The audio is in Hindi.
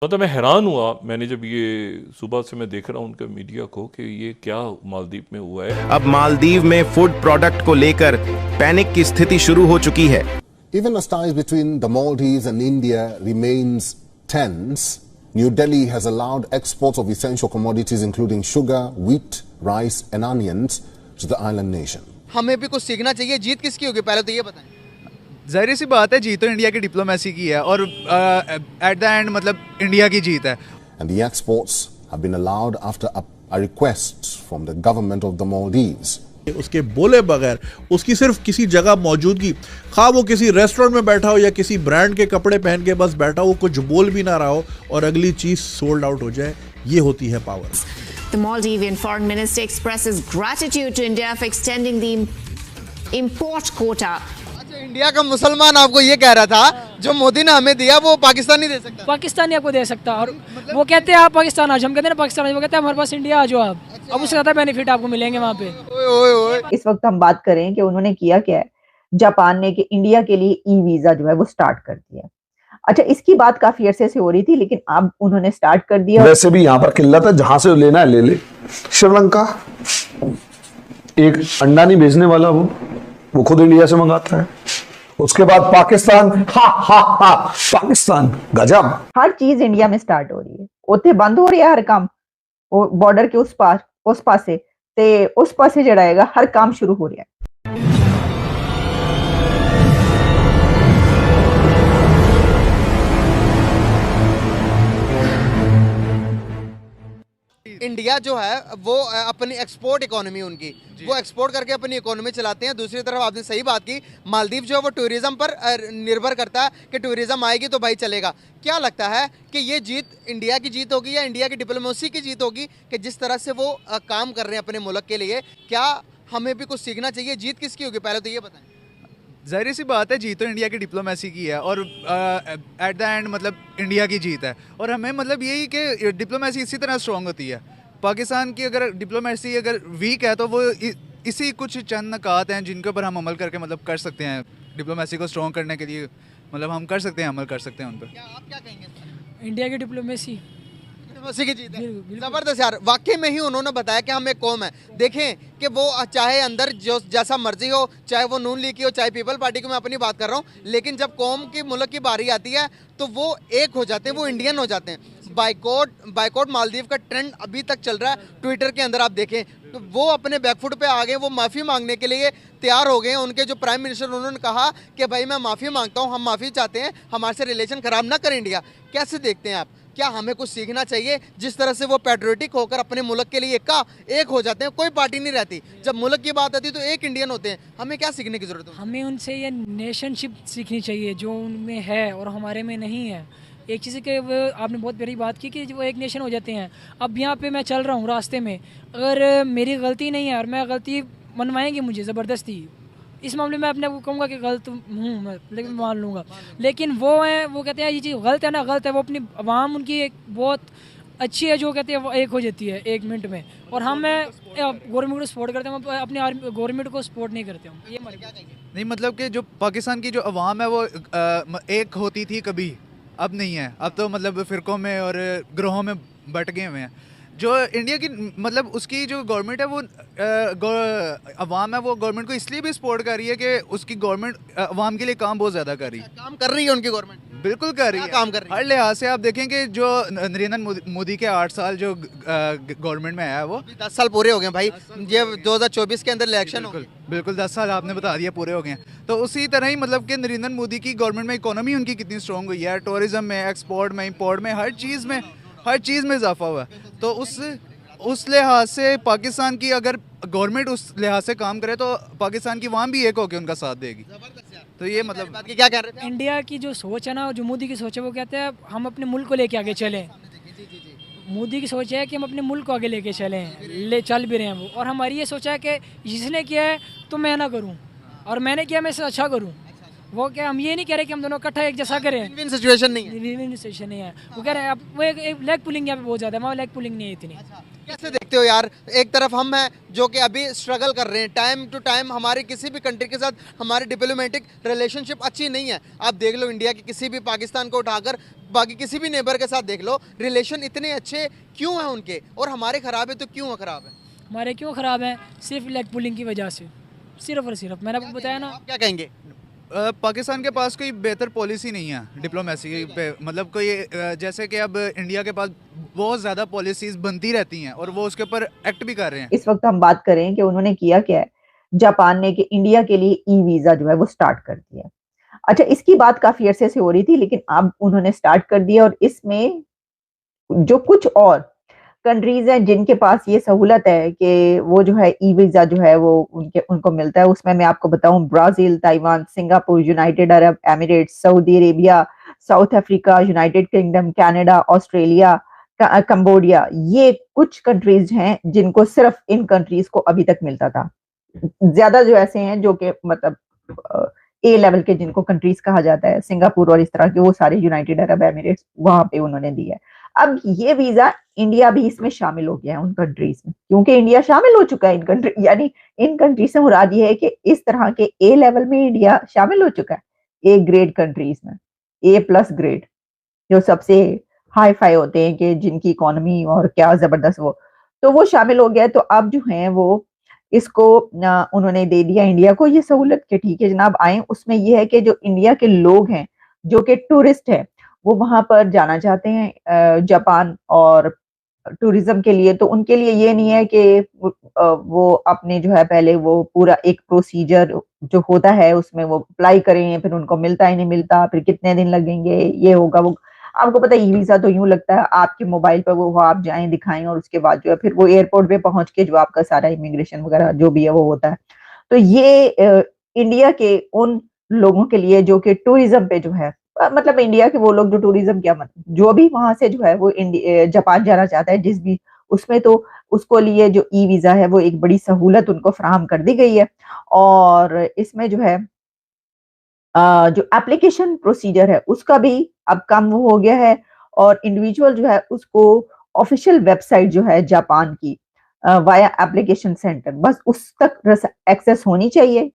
मतलब मैं हैरान हुआ, मैंने जब ये सुबह से मैं देख रहा हूँ उनके मीडिया को कि ये क्या मालदीव में हुआ है। अब मालदीव में फूड प्रोडक्ट को लेकर पैनिक की स्थिति शुरू हो चुकी है। Even as ties between the Maldives and India remains tense, New Delhi has allowed exports of essential commodities including sugar, wheat, rice and onions to the island nation. हमें भी कुछ सीखना चाहिए। जीत किसकी होगी पहले तो ये बताएं। जाहिर सी बात है, जीत तो इंडिया की डिप्लोमेसी की है और एट द एंड मतलब इंडिया की जीत है। And the exports have been allowed after a request from the government of the Maldives. उसके बोले बगैर, उसकी सिर्फ किसी जगह मौजूदगी, खा वो किसी रेस्टोरेंट में बैठा हो या किसी ब्रांड के कपड़े पहन के बस बैठा हो, कुछ बोल भी ना रहा हो और अगली चीज सोल्ड आउट हो जाए, ये होती है power. The Maldivian foreign minister expresses gratitude to India for extending the import quota. अच्छा, इंडिया का मुसलमान आपको ये कह रहा था जो मोदी ने हमें दिया वो पाकिस्तान नहीं दे सकता। पाकिस्तान ही आपको दे सकता और वो कहते हैं आप पाकिस्तान आ जाओ, हम कहते हैं ना पाकिस्तान आ जाओ, वो कहते हैं हमारे पास इंडिया आ जाओ आप। अब उससे ज्यादा बेनिफिट आपको मिलेंगे वहाँ पे। ओए। इस वक्त हम बात करें कि उन्होंने किया क्या है। जापान ने कि इंडिया के लिए ई वीजा जो है वो स्टार्ट कर दिया। अच्छा, इसकी बात काफी अरसे से हो रही थी लेकिन अब उन्होंने स्टार्ट कर दिया। वैसे भी यहाँ पर किल्लत है, जहां से लेना है ले ले। श्रीलंका एक अंडा नहीं भेजने वाला, वो खुद इंडिया से मंगाता है। उसके बाद पाकिस्तान, पाकिस्तान गजब। हर चीज इंडिया में स्टार्ट हो रही है, उत्थे बंद हो रही है हर काम। वो बॉर्डर के उस पासे ते उस पासे जड़ाएगा, हर काम शुरू हो रहा है। इंडिया जो है वो अपनी एक्सपोर्ट इकोनॉमी उनकी, वो एक्सपोर्ट करके अपनी इकोनॉमी चलाते हैं। दूसरी तरफ आपने सही बात की, मालदीव जो है वो टूरिज्म पर निर्भर करता है कि टूरिज्म आएगी तो भाई चलेगा। क्या लगता है कि ये जीत इंडिया की जीत होगी या इंडिया की डिप्लोमेसी की जीत होगी कि जिस तरह से वो काम कर रहे हैं अपने मुल्क के लिए? क्या हमें भी कुछ सीखना चाहिए? जीत किसकी होगी पहले तो ये बताएं। जाहिर सी बात है, जीत तो इंडिया की डिप्लोमेसी की है और एट द एंड मतलब इंडिया की जीत है। और हमें मतलब यही कि डिप्लोमेसी इसी तरह स्ट्रॉन्ग होती है। पाकिस्तान की अगर डिप्लोमेसी अगर वीक है तो वो इसी कुछ चंद नकात हैं जिनके ऊपर हम अमल करके मतलब कर सकते हैं। डिप्लोमेसी को स्ट्रॉन्ग करने के लिए मतलब हम कर सकते हैं, अमल कर सकते हैं उन पर। आप क्या कहेंगे? इंडिया की डिप्लोमेसी की जीत है। जबरदस्त यार, वाकई में ही उन्होंने बताया कि हम एक कौम है। देखें कि वो चाहे अंदर जो जैसा मर्जी हो, चाहे वो नून लीग की हो, चाहे पीपल पार्टी की, मैं अपनी बात कर रहा हूँ, लेकिन जब कौम की मुल्क की बारी आती है तो वो एक हो जाते हैं, वो इंडियन हो जाते हैं। बाइकॉट मालदीव का ट्रेंड अभी तक चल रहा है ट्विटर के अंदर। आप देखें तो वो अपने बैकफुट पे आ गए, वो माफ़ी मांगने के लिए तैयार हो गए हैं। उनके जो प्राइम मिनिस्टर उन्होंने कहा कि भाई मैं माफ़ी मांगता हूँ, हम माफ़ी चाहते हैं, हमारे से रिलेशन ख़राब ना करें इंडिया। कैसे देखते हैं आप? क्या हमें कुछ सीखना चाहिए जिस तरह से वो पैट्रियोटिक होकर अपने मुल्क के लिए एक हो जाते हैं? कोई पार्टी नहीं रहती, जब मुल्क की बात आती है तो एक इंडियन होते हैं। हमें क्या सीखने की ज़रूरत है? हमें उनसे ये नेशनशिप सीखनी चाहिए जो उनमें है और हमारे में नहीं है। एक चीज़ के वो आपने बहुत बड़ी बात की कि वो एक नेशन हो जाते हैं। अब यहाँ पे मैं चल रहा हूँ रास्ते में, अगर मेरी गलती नहीं है और मैं गलती मनवाएंगे मुझे ज़बरदस्ती, इस मामले में अपने आप को कहूँगा कि गलत हूँ मैं, लेकिन मान लूँगा। लेकिन वो हैं, वो कहते हैं ये चीज़ गलत है ना, गलत है। वो अपनी आवाम उनकी एक बहुत अच्छी है जो कहते हैं वो एक हो जाती है 1 मिनट में। और हम गवर्नमेंट को सपोर्ट करते हैं, हम अपनी आर्मी गवर्नमेंट को सपोर्ट नहीं करते हम। ये नहीं मतलब कि जो पाकिस्तान की जो अवाम है वो एक होती थी कभी, अब नहीं है। अब तो मतलब फ़िरक़ों में और ग्रोहों में बट गए हुए हैं। जो इंडिया की मतलब उसकी जो गवर्नमेंट है वो अवाम है, वो गवर्नमेंट को इसलिए भी सपोर्ट कर रही है कि उसकी गवर्नमेंट अवाम के लिए काम बहुत ज़्यादा कर रही है। काम कर रही है उनकी गवर्नमेंट, बिल्कुल कर रही है, काम कर रही है। हर लिहाज से आप देखें कि जो नरेंद्र मोदी के 8 साल जो गवर्नमेंट में आया वो 10 साल पूरे हो गए भाई। ये 2024 के अंदर इलेक्शन हो। बिल्कुल 10 साल आपने बता दिया पूरे हो गए हैं। तो उसी तरह ही मतलब कि नरेंद्र मोदी की गवर्नमेंट में इकोनॉमी उनकी कितनी स्ट्रॉन्ग हुई है, टूरिज्म में, एक्सपोर्ट में, इंपोर्ट में, हर चीज़ में इजाफा हुआ है। तो उस लिहाज से पाकिस्तान की अगर गवर्नमेंट उस लिहाज से काम करे तो पाकिस्तान की वहाँ भी एक होकर उनका साथ देगी। तो ये मतलब क्या कह रहे थे? इंडिया की जो सोच है ना, जो मोदी की सोच है, वो कहते हैं हम अपने मुल्क को लेके आगे चलें। मोदी की सोच है कि हम अपने मुल्क को आगे लेके चल भी रहे हैं वो। और हमारी ये सोचा है कि जिसने किया है तो मैं ना करूं, और मैंने किया मैं इससे अच्छा करूं। वो क्या, हम ये नहीं कह रहे कि हम दोनों इकट्ठा एक जैसा करें, विन सिचुएशन नहीं है। विन सिचुएशन नहीं है। वो कह रहे हैं अब वो एक लेग पुलिंग यहाँ पे बहुत ज़्यादा है, वहाँ लेग पुलिंग नहीं है इतनी। कैसे देखते हो यार, एक तरफ हम हैं जो कि अभी स्ट्रगल कर रहे हैं, टाइम टू टाइम हमारी किसी भी कंट्री के साथ हमारी डिप्लोमेटिक रिलेशनशिप अच्छी नहीं है। आप देख लो इंडिया की किसी भी, पाकिस्तान को उठाकर बाकी किसी भी नेबर के साथ देख लो, रिलेशन इतने अच्छे क्यों हैं उनके, और हमारे खराब है तो क्यों खराब है? हमारे क्यों ख़राब हैं? सिर्फ लेग पुलिंग की वजह से, सिर्फ और सिर्फ। मैंने आपको बताया ना। आप क्या कहेंगे? पाकिस्तान के पास कोई बेहतर पॉलिसी नहीं है डिप्लोमेसी पे, मतलब कोई जैसे कि अब इंडिया के पास बहुत ज़्यादा पॉलिसीज बनती रहती हैं और वो उसके ऊपर एक्ट भी कर रहे हैं। इस वक्त हम बात करें कि उन्होंने किया क्या है। जापान ने कि इंडिया के लिए ई वीजा जो है वो स्टार्ट कर दिया। अच्छा, इसकी बात काफी अरसे से हो रही थी, लेकिन अब उन्होंने स्टार्ट कर दिया, और इसमें जो कुछ और कंट्रीज हैं जिनके पास ये सहूलत है कि वो जो है ई वीजा जो है वो उनको मिलता है, उसमें मैं आपको बताऊं Brazil, Taiwan, Singapore, United Arab Emirates, Saudi Arabia, south Africa, United kingdom, Canada, Australia, Cambodia, ये कुछ कंट्रीज हैं जिनको सिर्फ इन कंट्रीज को अभी तक मिलता था। ज्यादा जो ऐसे हैं जो कि मतलब ए लेवल के जिनको कंट्रीज कहा जाता है, सिंगापुर और इस तरह के, वो सारे यूनाइटेड अरब एमिरेट्स वहां पे उन्होंने दिया है। अब ये वीजा इंडिया भी इसमें शामिल हो गया है उन कंट्रीज में, क्योंकि इंडिया शामिल हो चुका है इन कंट्री, यानी इन कंट्री से मुराद ये है कि इस तरह के ए लेवल में इंडिया शामिल हो चुका है, ए ग्रेड कंट्रीज में, ए प्लस ग्रेड, जो सबसे हाई फाई होते हैं कि जिनकी इकोनॉमी और क्या जबरदस्त, तो वो शामिल हो गया है। तो अब जो है वो इसको उन्होंने दे दिया इंडिया को ये सहूलत कि ठीक है जनाब आए। उसमें ये है कि जो इंडिया के लोग हैं जो कि टूरिस्ट हैं, वो वहां पर जाना चाहते हैं जापान और टूरिज्म के लिए, तो उनके लिए ये नहीं है कि वो अपने जो है पहले वो पूरा एक प्रोसीजर जो होता है उसमें वो अप्लाई करें, फिर उनको मिलता ही नहीं मिलता, फिर कितने दिन लगेंगे, ये होगा वो। आपको पता है ई वीजा तो यूं लगता है आपके मोबाइल पर वो आप जाएं दिखाएं और उसके बाद जो है फिर वो एयरपोर्ट पे पहुंच के जो आपका सारा इमिग्रेशन वगैरह जो भी है वो होता है। तो ये इंडिया के उन लोगों के लिए जो कि टूरिज्म पे जो है, मतलब इंडिया के वो लोग जो टूरिज्म क्या मतलब जो भी वहां से जो है वो जापान जाना चाहता है जिस भी उसमें, तो उसको लिए जो ई वीजा है वो एक बड़ी सहूलत उनको फराहम कर दी गई है। और इसमें जो है जो एप्लीकेशन प्रोसीजर है उसका भी अब कम हो गया है, और इंडिविजुअल जो है उसको ऑफिशियल वेबसाइट जो है जापान की वाया एप्लीकेशन सेंटर, बस उस तक एक्सेस होनी चाहिए